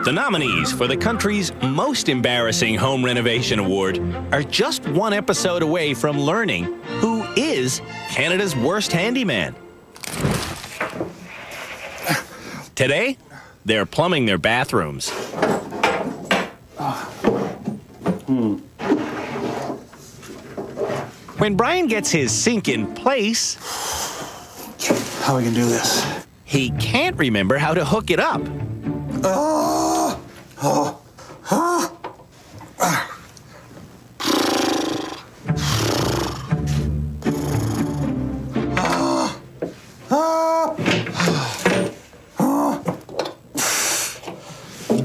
The nominees for the country's most embarrassing home renovation award are just one episode away from learning who is Canada's worst handyman. Today, they're plumbing their bathrooms. When Brian gets his sink in place, how are we gonna do this? He can't remember how to hook it up.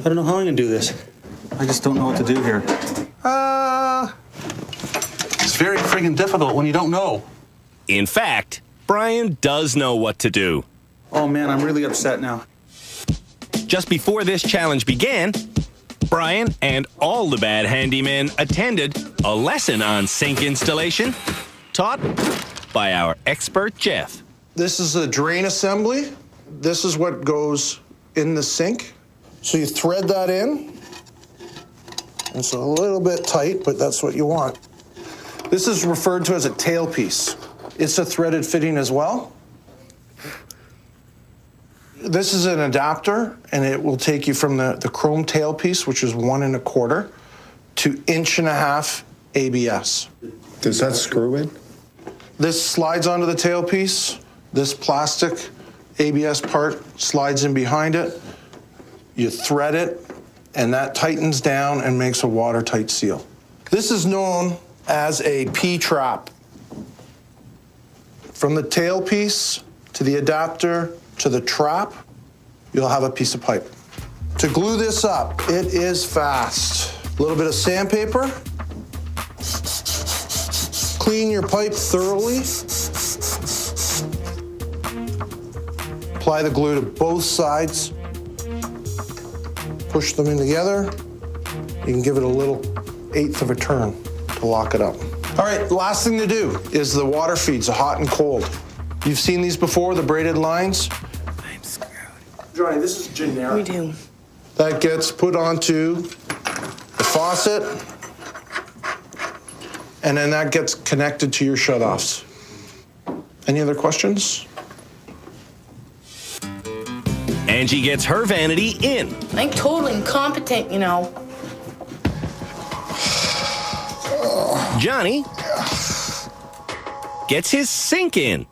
I don't know how I'm gonna do this. I just don't know what to do here. It's very friggin' difficult when you don't know. In fact, Brian does know what to do. Oh man, I'm really upset now. Just before this challenge began, Brian and all the bad handymen attended a lesson on sink installation taught by our expert Jeff. This is a drain assembly. This is what goes in the sink. So you thread that in. It's a little bit tight, but that's what you want. This is referred to as a tailpiece. It's a threaded fitting as well. This is an adapter, and it will take you from the chrome tailpiece, which is 1 1/4, to 1.5 inch ABS. Does that screw in? This slides onto the tailpiece. This plastic ABS part slides in behind it. You thread it, and that tightens down and makes a watertight seal. This is known as a P-trap. From the tailpiece to the adapter to the trap, you'll have a piece of pipe. To glue this up, it is fast. A little bit of sandpaper. Clean your pipe thoroughly. Apply the glue to both sides. Push them in together. You can give it a little 1/8 of a turn to lock it up. All right, last thing to do is the water feeds, the hot and cold. You've seen these before, the braided lines? I'm screwed. Johnny, this is generic. We do. That gets put onto the faucet, and then that gets connected to your shutoffs. Any other questions? Angie gets her vanity in. I'm totally incompetent, you know. Johnny gets his sink in.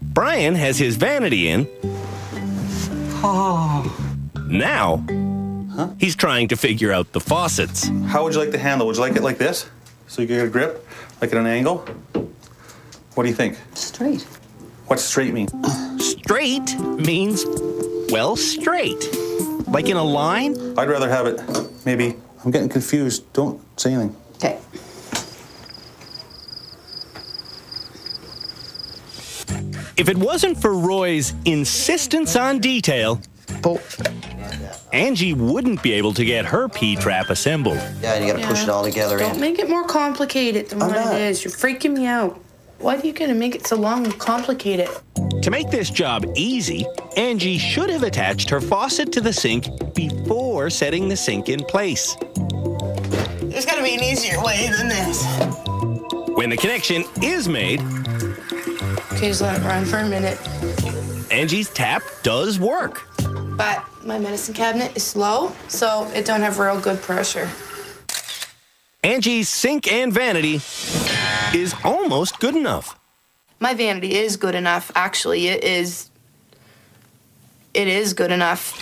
Brian has his vanity in. Now, he's trying to figure out the faucets. How would you like the handle? Would you like it like this? So you get a grip, like at an angle? What do you think? Straight. What's straight mean? Straight means, well, straight. Like in a line? I'd rather have it, maybe. I'm getting confused. Don't say anything. Okay. If it wasn't for Roy's insistence on detail, Angie wouldn't be able to get her P-trap assembled. Yeah, you gotta push it all together. Don't make it more complicated than what it is. You're freaking me out. Why are you gonna make it so long and complicate it? To make this job easy, Angie should have attached her faucet to the sink before setting the sink in place. There's gotta be an easier way than this. When the connection is made, Okay, just let it run for a minute. Angie's tap does work. But my medicine cabinet is slow, so it don't have real good pressure. Angie's sink and vanity is almost good enough. My vanity is good enough. Actually, it is good enough.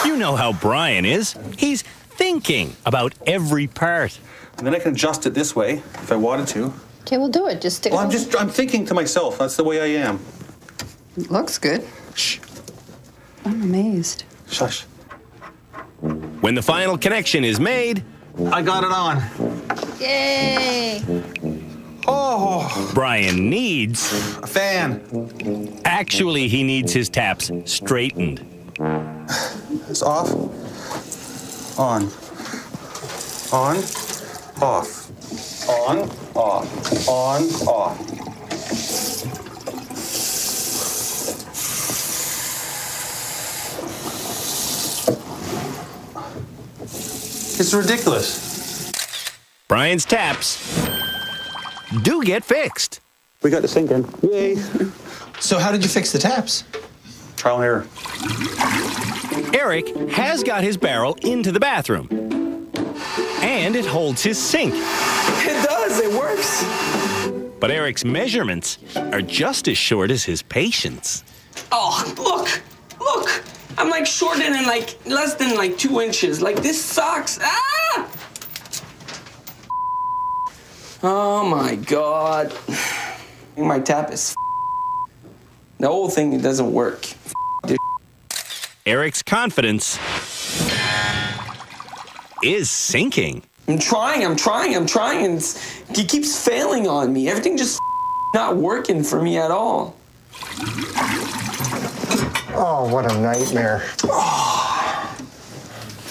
You know how Brian is. He's thinking about every part. And then I can adjust it this way if I wanted to. Okay, we'll do it. Just stick Well, it. I'm thinking to myself. That's the way I am. It looks good. Shh. I'm amazed. Shush. When the final connection is made, I got it on. Yay! Oh, Brian needs... a fan. Actually, he needs his taps straightened. It's off. On. On. Off. On. Off. On. Off. It's ridiculous. Brian's taps do get fixed. We got the sink in. Yay. So how did you fix the taps? Trial and error. Eric has got his barrel into the bathroom. And it holds his sink. It does, it works. But Eric's measurements are just as short as his patience. Oh, look. I'm like shorter than like less than like 2 inches. Like this sucks. Ah! Oh my God. My tap is the whole thing doesn't work. Eric's confidence is sinking. I'm trying. He keeps failing on me. Everything just not working for me at all. Oh, what a nightmare.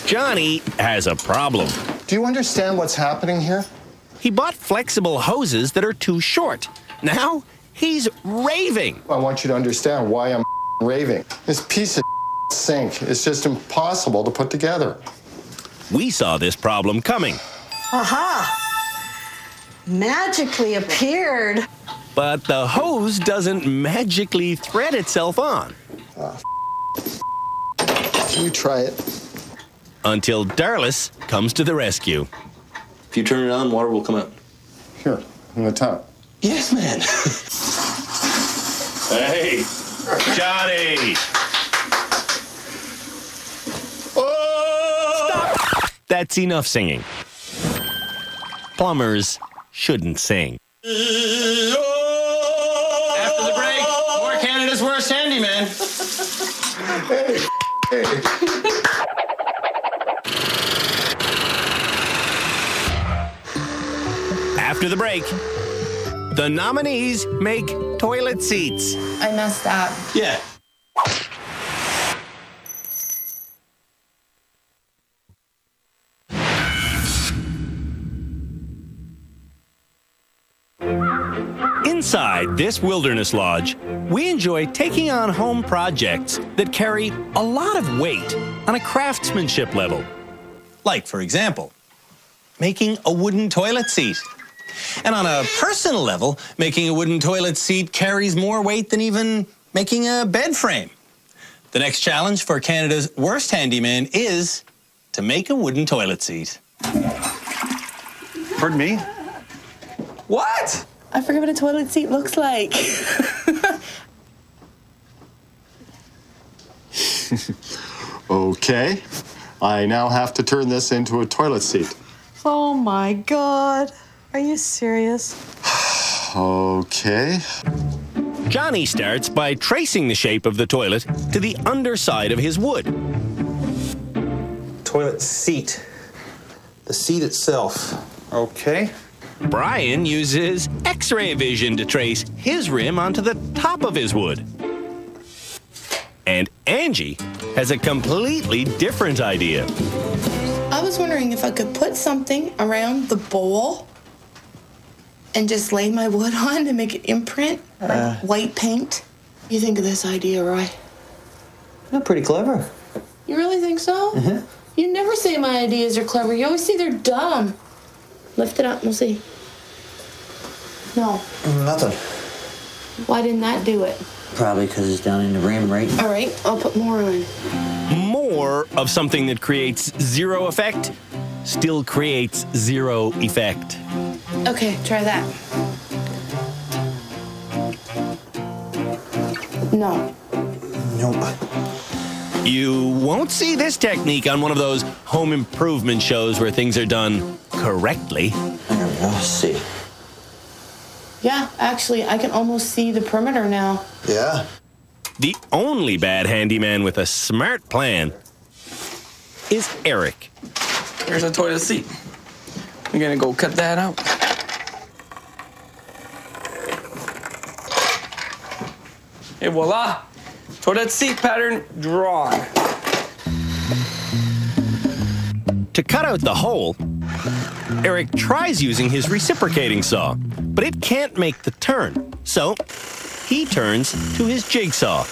Johnny has a problem. Do you understand what's happening here? He bought flexible hoses that are too short. Now he's raving. I want you to understand why I'm raving. This piece of sink is just impossible to put together. We saw this problem coming. Aha! Magically appeared. But the hose doesn't magically thread itself on. You try it. Until Darlis comes to the rescue. If you turn it on, water will come out. Here, in the top. Yes, man. Hey, Johnny! Stop! That's enough singing. Plumbers shouldn't sing. After the break, more Canada's Worst Handyman. After the break, the nominees make toilet seats. I messed up. Yeah. Inside this wilderness lodge, we enjoy taking on home projects that carry a lot of weight on a craftsmanship level. Like, for example, making a wooden toilet seat. And on a personal level, making a wooden toilet seat carries more weight than even making a bed frame. The next challenge for Canada's Worst Handyman is to make a wooden toilet seat. Pardon me? What? I forget what a toilet seat looks like. Okay. I now have to turn this into a toilet seat. Oh my God. Are you serious? Okay. Johnny starts by tracing the shape of the toilet to the underside of his wood. Toilet seat. The seat itself. Okay. Brian uses X-ray vision to trace his rim onto the top of his wood. And Angie has a completely different idea. I was wondering if I could put something around the bowl and just lay my wood on to make it imprint, like white paint. You think of this idea, Roy? You're pretty clever. You really think so? Uh-huh. You never say my ideas are clever. You always say they're dumb. Lift it up and we'll see. No. Nothing. Why didn't that do it? Probably because it's down in the rim, right? All right, I'll put more on. More of something that creates zero effect still creates zero effect. Okay, try that. No. Nope. You won't see this technique on one of those home improvement shows where things are done correctly. There we go. Let's see. Yeah, actually, I can almost see the perimeter now. Yeah. The only bad handyman with a smart plan is Eric. Here's a toilet seat. We're gonna go cut that out. Et voila! Toilet seat pattern drawn. To cut out the hole, Eric tries using his reciprocating saw, but it can't make the turn. So he turns to his jigsaw.